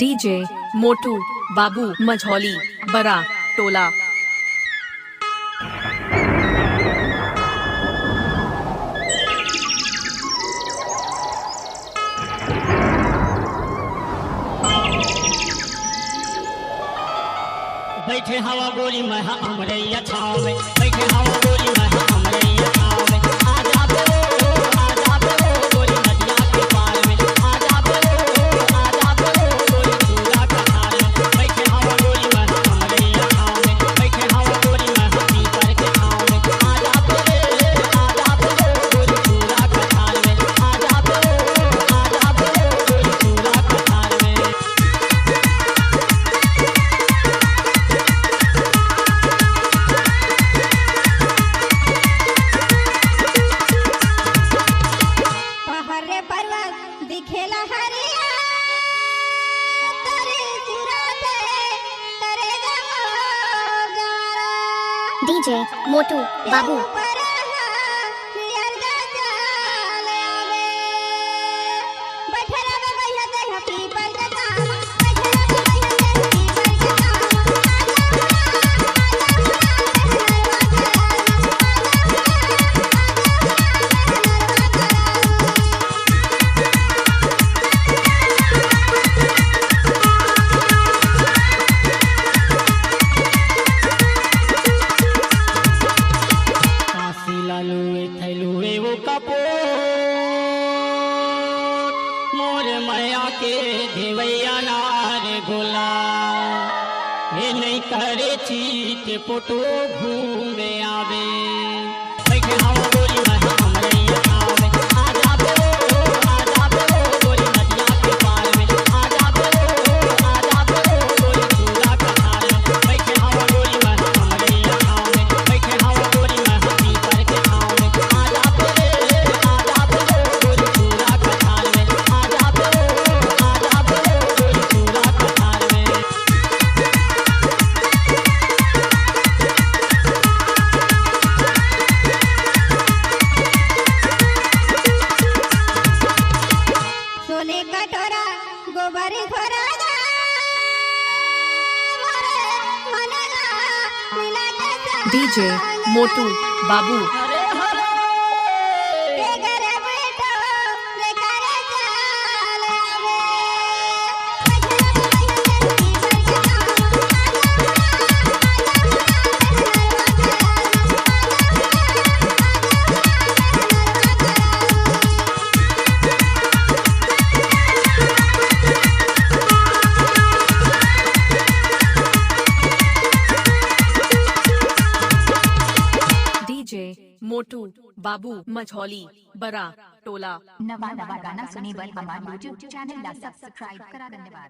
DJ मोटू बाबू मझौली बरा टोला। बैठे हवा गोली में अमरैया छाव में, बैठे हवा गोली में अमरैया छाव में। आजा बेरो गोली नदिया के पार में, आजा बेरो गोली चूड़ा कठार में। बैठे हवा गोली में अमरैया छाव में, बैठे हवा गोली में पीपर के छाव में। आजा बेरो गोली चूड़ा कठार में, आजा बेरो गोली चूड़ा कठार में। दिखेला हरिया तेरे चुराते तेरे डीजे मोटू बाबू मोर मैया के देवैया नार गोला हे नहीं करे चीत पोटो घूमे आवे। बैठे हवा गोली में अमरैया छाव में, आजा बेरो गोली नदिया के पार में, आजा बेरो गोली चूड़ा कठार में। बैठे हवा गोली में अमरैया छाव में, बैठे हवा गोली में पीपर के छाव में। आजा बेरो गोली चूड़ा कठार में, आजा बेरो गोली चूड़ा कठार में। सोने कटोरा गोबर घोरा डीजे मोटू बाबू मोटू बाबू मझौली बरा टोला। नवा गाना सुनी बर हमारे यूट्यूब चैनल ला सब्सक्राइब करा। धन्यवाद।